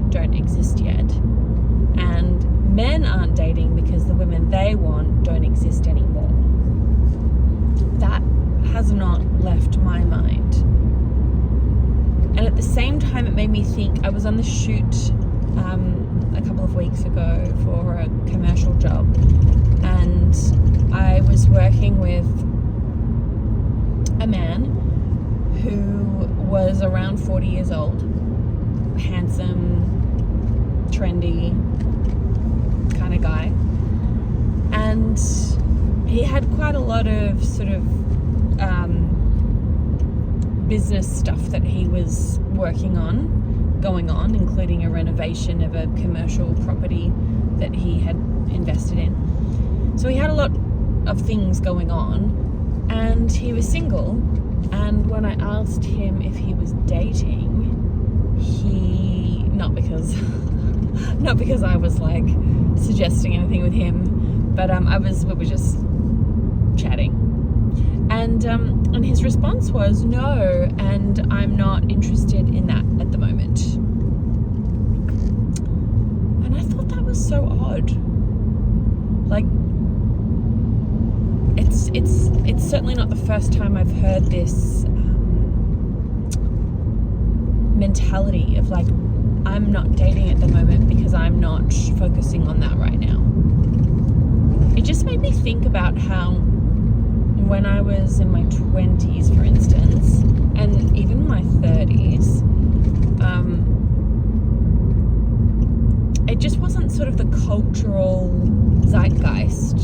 don't exist yet, and men aren't dating because the women they want don't exist anymore. That has not left my mind. And at the same time, it made me think. I was on the shoot a couple of weeks ago for a commercial job, and I was working with a man who was around 40 years old, handsome, trendy kind of guy, and he had quite a lot of sort of business stuff that he was working on, going on, including a renovation of a commercial property that he had invested in. So he had a lot of things going on, and he was single. And when I asked him if he was dating, he, not because I was like suggesting anything with him, but we were just chatting. And his response was no, and I'm not interested in that at the moment. And I thought that was so odd. Like, it's certainly not the first time I've heard this mentality of like, I'm not dating at the moment because I'm not focusing on that right now. It just made me think about how when I was in my 20s, for instance, and even my 30s, it just wasn't sort of the cultural zeitgeist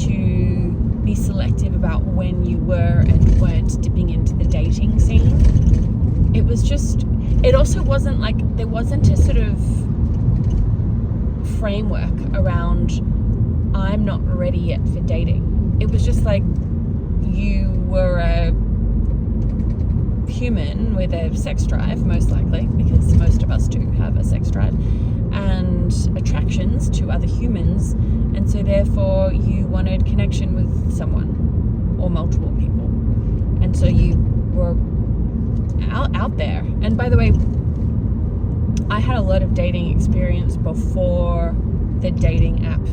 to be selective about when you were and weren't dipping into the dating scene. It was just, it also wasn't like, there wasn't a sort of framework around I'm not ready yet for dating. It was just like you were a human with a sex drive, most likely, because most of us do have a sex drive, and attractions to other humans, and so therefore you wanted connection with someone or multiple people, and so you were out there. And by the way, I had a lot of dating experience before the dating app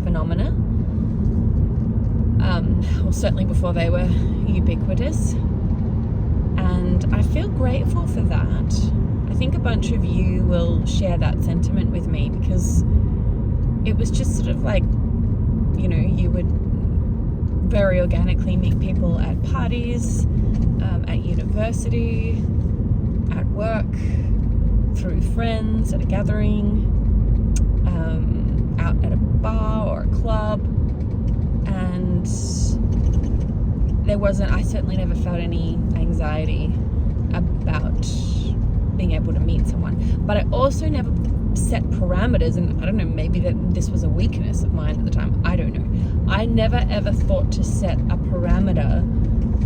phenomena, or certainly before they were ubiquitous, and I feel grateful for that. I think a bunch of you will share that sentiment with me, because it was just sort of like, you know, you would very organically meet people at parties, at university, at work, through friends, at a gathering, out at a bar or a club, and I certainly never felt any anxiety about being able to meet someone. But I also never set parameters, and I don't know, maybe that this was a weakness of mine at the time, I don't know. I never ever thought to set a parameter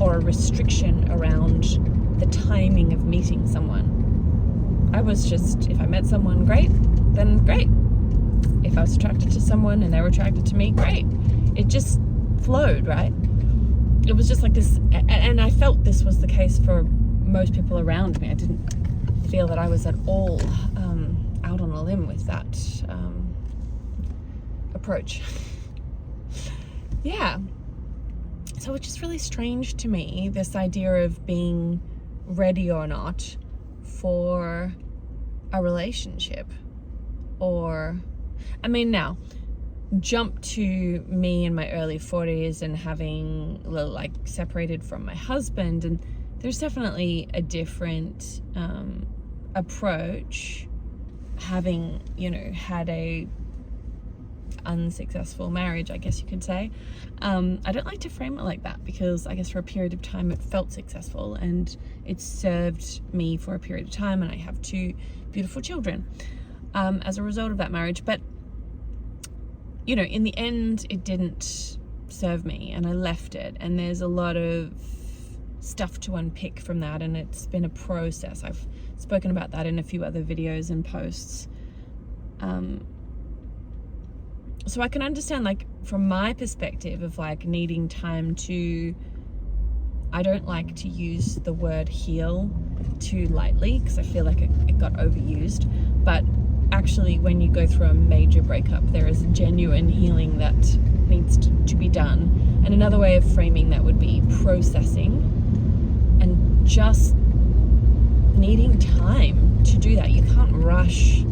or a restriction around the timing of meeting someone. I was just, if I met someone, great, then great. If I was attracted to someone and they were attracted to me, great. It just flowed, right? It was just like this, and I felt this was the case for most people around me. I didn't feel that I was at all out on a limb with that approach. Yeah. So it's just really strange to me, this idea of being ready or not for a relationship. Or, I mean, now, jump to me in my early 40s and having like separated from my husband, and there's definitely a different approach, having, you know, had a unsuccessful marriage, I guess you could say. I don't like to frame it like that, because I guess for a period of time it felt successful and it served me for a period of time, and I have 2 beautiful children as a result of that marriage. But you know, in the end it didn't serve me, and I left it, and there's a lot of stuff to unpick from that, and it's been a process. I've spoken about that in a few other videos and posts. So I can understand, like, from my perspective of like needing time to I don't like to use the word heal too lightly because I feel like it got overused, but actually when you go through a major breakup, there is genuine healing that needs to be done. And another way of framing that would be processing and just needing time to do that. You can't rush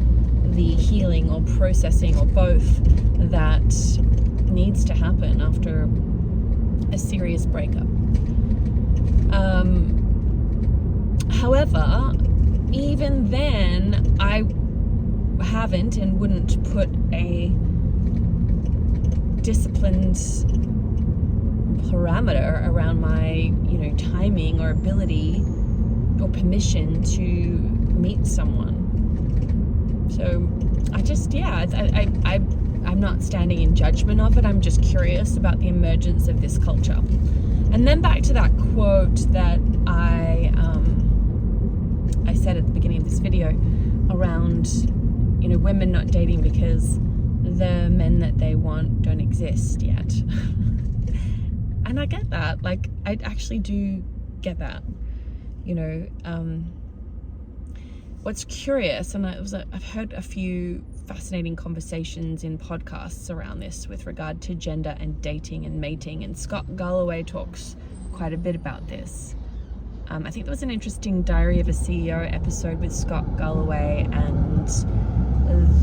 the healing or processing or both that needs to happen after a serious breakup. However, even then, I haven't and wouldn't put a disciplined parameter around my, timing or ability or permission to meet someone. So I'm not standing in judgment of it. I'm just curious about the emergence of this culture. And then back to that quote that I said at the beginning of this video around, women not dating because the men that they want don't exist yet. And I get that. Like, I actually do get that. What's curious, and I've heard a few fascinating conversations in podcasts around this with regard to gender and dating and mating, and Scott Galloway talks quite a bit about this. I think there was an interesting Diary of a CEO episode with Scott Galloway and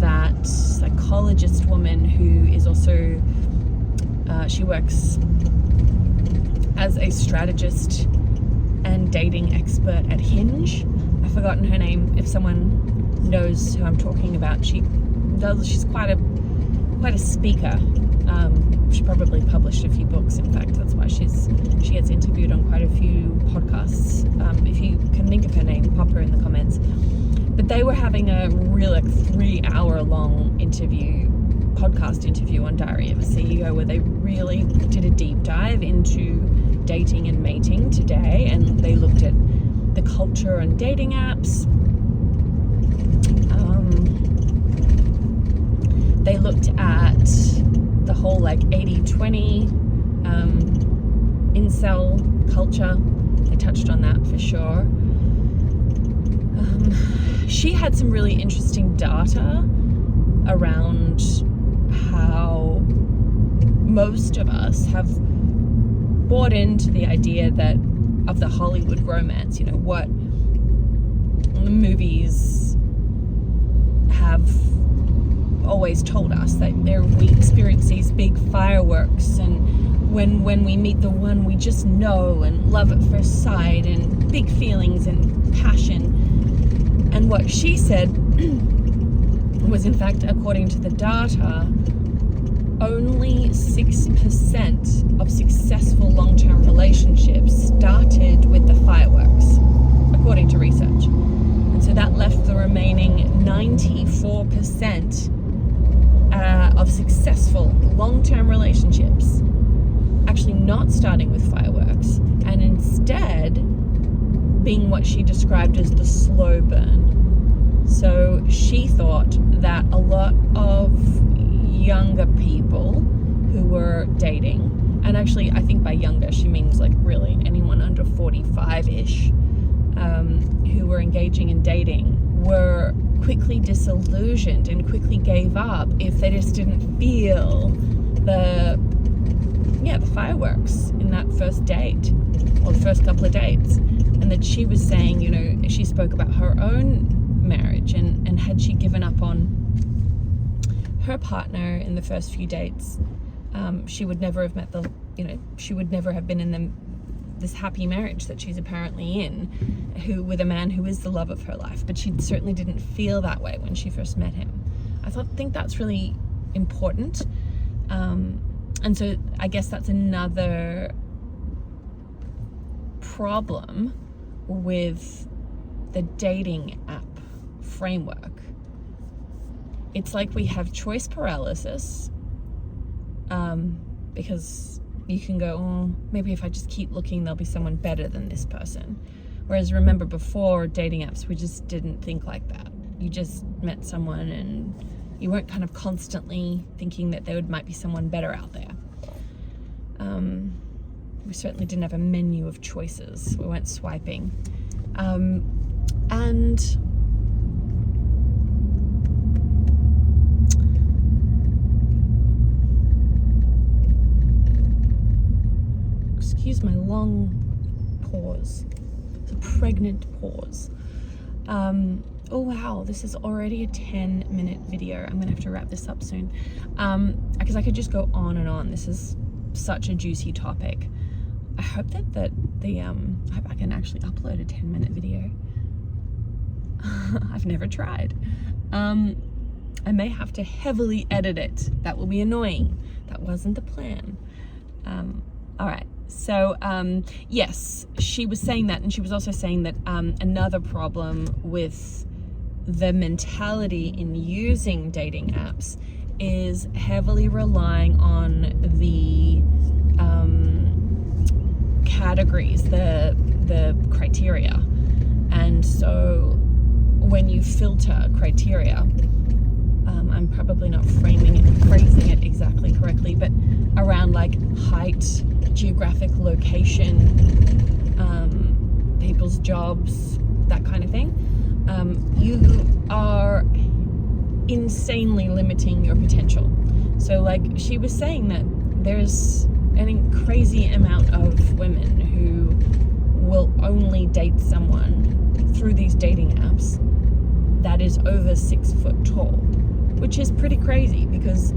that psychologist woman who is also, she works as a strategist and dating expert at Hinge. I've forgotten her name. If someone knows who I'm talking about, she's quite a speaker. She probably published a few books. In fact, that's why she gets interviewed on quite a few podcasts. If you can think of her name, pop her in the comments. But they were having a real 3-hour-long podcast interview on Diary of a CEO, where they really did a deep dive into dating and mating today, and they looked at the culture on dating apps. They looked at the whole 80-20 incel culture. They touched on that for sure. She had some really interesting data around how most of us have bought into the idea of the Hollywood romance, what the movies have always told us, that we experience these big fireworks, and when we meet the one we just know, and love at first sight, and big feelings and passion. And what she said was, in fact, according to the data, only 6% of successful long-term relationships started with the fireworks, according to research. And so that left the remaining 94% of successful long-term relationships actually not starting with fireworks, and instead being what she described as the slow burn. So she thought that a lot of younger people who were dating, and actually I think by younger she means really anyone under 45-ish, who were engaging in dating, were quickly disillusioned and quickly gave up if they just didn't feel the fireworks in that first date or the first couple of dates. And that she was saying, she spoke about her own marriage, and had she given up on her partner in the first few dates, she would never have met she would never have been in this happy marriage that she's apparently in, with a man who is the love of her life. But she certainly didn't feel that way when she first met him. I think that's really important. And so I guess that's another problem with the dating app framework. It's like we have choice paralysis, because you can go, oh, maybe if I just keep looking, there'll be someone better than this person. Whereas remember, before dating apps, we just didn't think like that. You just met someone and you weren't kind of constantly thinking that there might be someone better out there. We certainly didn't have a menu of choices. We weren't swiping. And excuse my long pause. It's a pregnant pause. Oh wow, this is already a 10-minute video. I'm gonna have to wrap this up soon, because I could just go on and on. This is such a juicy topic. I hope that I hope I can actually upload a 10-minute video. I've never tried. I may have to heavily edit it. That will be annoying. That wasn't the plan. All right. So yes, she was saying that, and she was also saying that another problem with the mentality in using dating apps is heavily relying on the categories, the criteria. And so when you filter criteria, I'm probably not phrasing it exactly correctly, but around like height, geographic location, people's jobs, that kind of thing, you are insanely limiting your potential. So like she was saying that there's an crazy amount of women who will only date someone through these dating apps that is over 6 foot tall, which is pretty crazy, because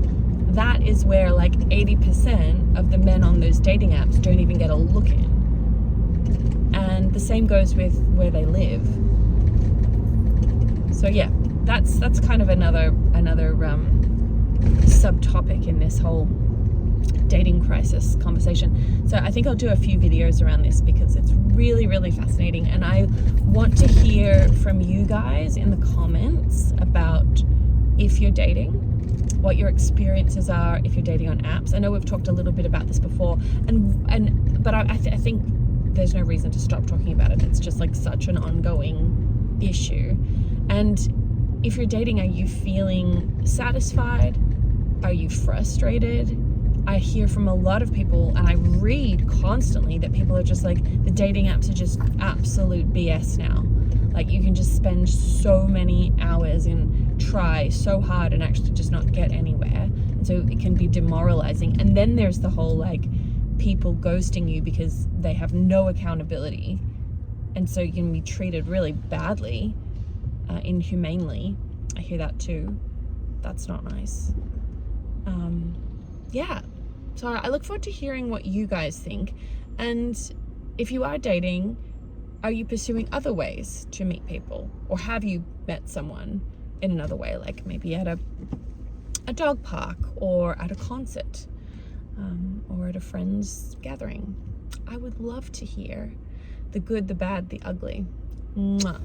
that is where like 80% of the men on those dating apps don't even get a look in. And the same goes with where they live. So yeah, that's kind of another subtopic in this whole dating crisis conversation. So I think I'll do a few videos around this because it's really, really fascinating, and I want to hear from you guys in the comments about if you're dating, what your experiences are if you're dating on apps. I know we've talked a little bit about this before, but I think there's no reason to stop talking about it. It's just like such an ongoing issue. And if you're dating, are you feeling satisfied? Are you frustrated? I hear from a lot of people, and I read constantly that people are just like, the dating apps are just absolute BS now. Like you can just spend so many hours and try so hard and actually just not get anywhere. And so it can be demoralizing. And then there's the whole like people ghosting you because they have no accountability. And so you can be treated really badly, inhumanely. I hear that too. That's not nice. Yeah. So I look forward to hearing what you guys think. And if you are dating, are you pursuing other ways to meet people? Or have you met someone in another way, like maybe at a dog park or at a concert, or at a friend's gathering? I would love to hear the good, the bad, the ugly. Mwah.